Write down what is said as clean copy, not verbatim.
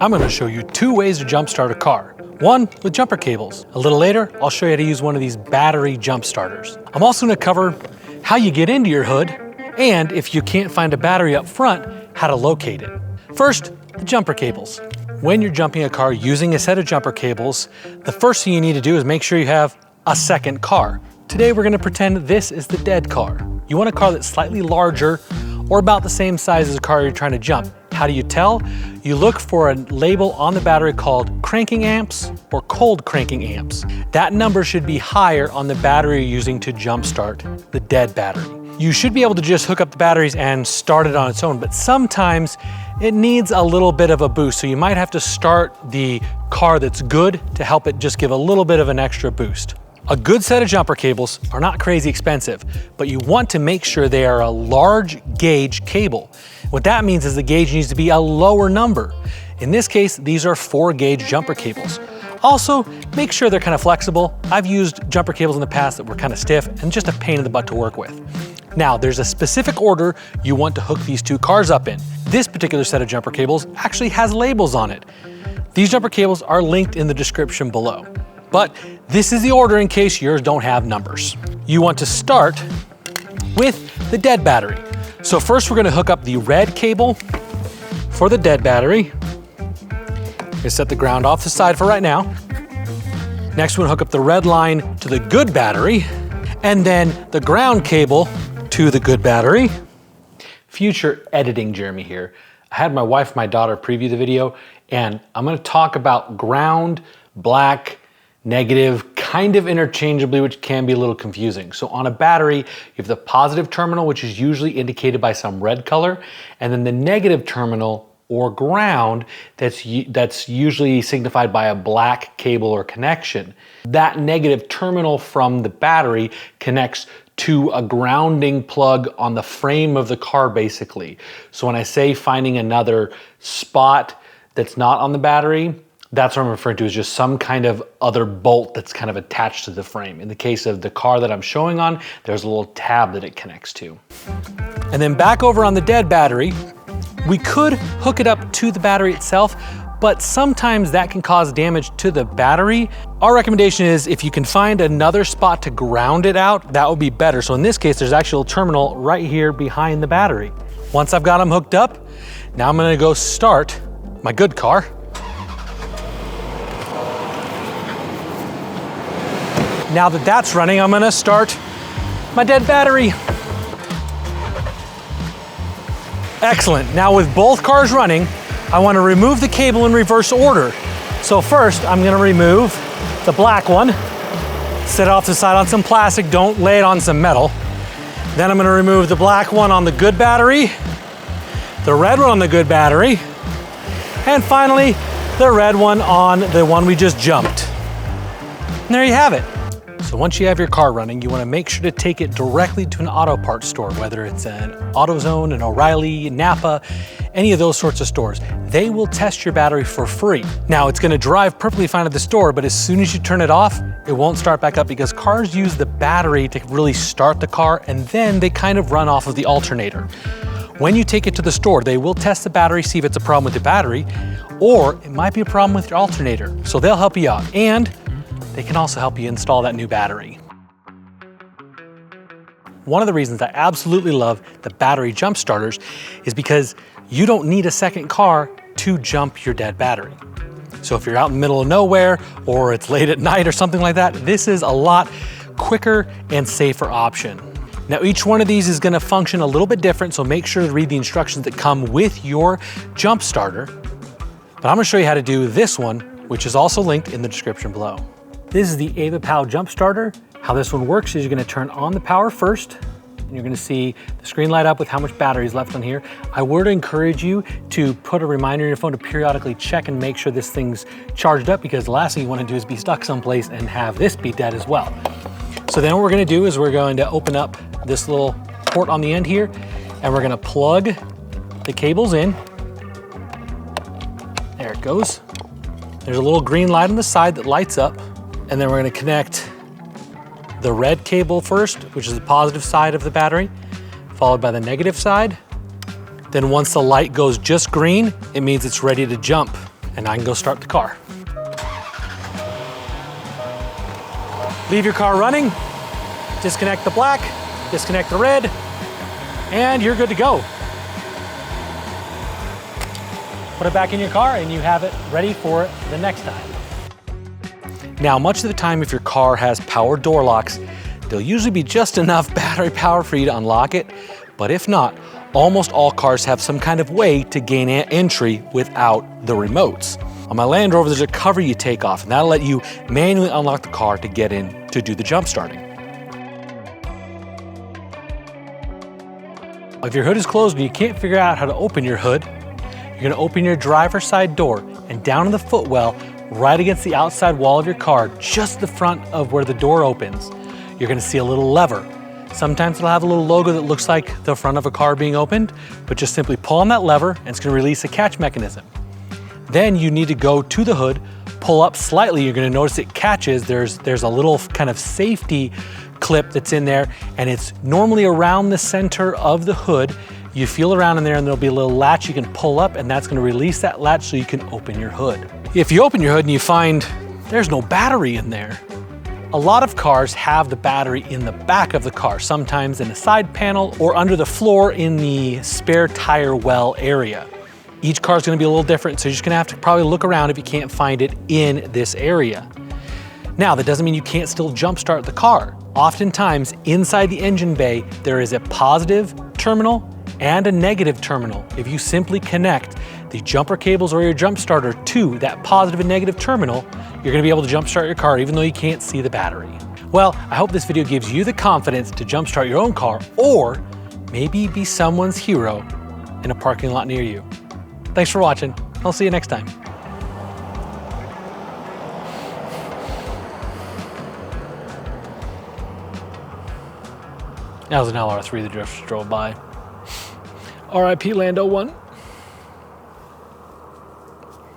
I'm going to show you 2 ways to jumpstart a car. One with jumper cables. A little later, I'll show you how to use one of these battery jump starters. I'm also going to cover how you get into your hood, and if you can't find a battery up front, how to locate it. First, the jumper cables. When you're jumping a car using a set of jumper cables, the first thing you need to do is make sure you have a second car. Today we're going to pretend this is the dead car. You want a car that's slightly larger or about the same size as the car you're trying to jump. How do you tell? You look for a label on the battery called cranking amps or cold cranking amps. That number should be higher on the battery you're using to jumpstart the dead battery. You should be able to just hook up the batteries and start it on its own, but sometimes it needs a little bit of a boost. So you might have to start the car that's good to help it just give a little bit of an extra boost. A good set of jumper cables are not crazy expensive, but you want to make sure they are a large gauge cable. What that means is the gauge needs to be a lower number. In this case, these are 4 gauge jumper cables. Also, make sure they're kind of flexible. I've used jumper cables in the past that were kind of stiff and just a pain in the butt to work with. Now, there's a specific order you want to hook these 2 cars up in. This particular set of jumper cables actually has labels on it. These jumper cables are linked in the description below. But this is the order in case yours don't have numbers. You want to start with the dead battery. So first we're going to hook up the red cable for the dead battery. I'm going to set the ground off the side for right now. Next we're going to hook up the red line to the good battery, and then the ground cable to the good battery. Future editing Jeremy here. I had my wife and my daughter preview the video, and I'm going to talk about ground, black, negative, kind of interchangeably, which can be a little confusing. So on a battery, you have the positive terminal, which is usually indicated by some red color, and then the negative terminal or ground that's usually signified by a black cable or connection. That negative terminal from the battery connects to a grounding plug on the frame of the car, basically. So when I say finding another spot that's not on the battery, that's what I'm referring to as just some kind of other bolt that's kind of attached to the frame. In the case of the car that I'm showing on, there's a little tab that it connects to. And then back over on the dead battery, we could hook it up to the battery itself, but sometimes that can cause damage to the battery. Our recommendation is if you can find another spot to ground it out, that would be better. So in this case, there's actually a terminal right here behind the battery. Once I've got them hooked up, now I'm gonna go start my good car. Now that that's running, I'm gonna start my dead battery. Excellent. Now with both cars running, I want to remove the cable in reverse order. So first, I'm going to remove the black one, set it off to the side on some plastic, don't lay it on some metal. Then I'm going to remove the black one on the good battery, the red one on the good battery, and finally, the red one on the one we just jumped. And there you have it. So once you have your car running, you want to make sure to take it directly to an auto parts store, whether it's an AutoZone, an O'Reilly, Napa, any of those sorts of stores. They will test your battery for free. Now it's going to drive perfectly fine at the store, but as soon as you turn it off, it won't start back up because cars use the battery to really start the car, and then they kind of run off of the alternator. When you take it to the store, they will test the battery, see if it's a problem with the battery, or it might be a problem with your alternator. So they'll help you out. And they can also help you install that new battery. One of the reasons I absolutely love the battery jump starters is because you don't need a second car to jump your dead battery. So if you're out in the middle of nowhere or it's late at night or something like that, this is a lot quicker and safer option. Now each one of these is going to function a little bit different, so make sure to read the instructions that come with your jump starter. But I'm going to show you how to do this one, which is also linked in the description below. This is the AvaPow jump starter. How this one works is you're gonna turn on the power first, and you're gonna see the screen light up with how much battery is left on here. I would encourage you to put a reminder in your phone to periodically check and make sure this thing's charged up, because the last thing you wanna do is be stuck someplace and have this be dead as well. So then what we're gonna do is we're going to open up this little port on the end here, and we're gonna plug the cables in. There it goes. There's a little green light on the side that lights up. And then we're going to connect the red cable first, which is the positive side of the battery, followed by the negative side. Then once the light goes just green, it means it's ready to jump. and I can go start the car. Leave your car running, disconnect the black, disconnect the red, and you're good to go. Put it back in your car and you have it ready for the next time. Now, much of the time, if your car has power door locks, there'll usually be just enough battery power for you to unlock it, but if not, almost all cars have some kind of way to gain entry without the remotes. On my Land Rover, there's a cover you take off, and that'll let you manually unlock the car to get in to do the jump starting. If your hood is closed and you can't figure out how to open your hood, you're gonna open your driver's side door, and down in the footwell, right against the outside wall of your car, just the front of where the door opens, you're gonna see a little lever. Sometimes it'll have a little logo that looks like the front of a car being opened, but just simply pull on that lever and it's gonna release a catch mechanism. Then you need to go to the hood, pull up slightly, you're gonna notice it catches. There's a little kind of safety clip that's in there, and it's normally around the center of the hood. You feel around in there and there'll be a little latch you can pull up, and that's gonna release that latch so you can open your hood. If you open your hood and you find there's no battery in there, a lot of cars have the battery in the back of the car, sometimes in a side panel or under the floor in the spare tire well area. Each car is going to be a little different, so you're just going to have to probably look around if you can't find it in this area. Now, that doesn't mean you can't still jump start the car. Oftentimes, inside the engine bay, there is a positive terminal and a negative terminal. If you simply connect the jumper cables or your jump starter to that positive and negative terminal, you're gonna be able to jump start your car even though you can't see the battery. Well, I hope this video gives you the confidence to jump start your own car, or maybe be someone's hero in a parking lot near you. Thanks for watching. I'll see you next time. That was an LR3 that just drove by. RIP Lando 1.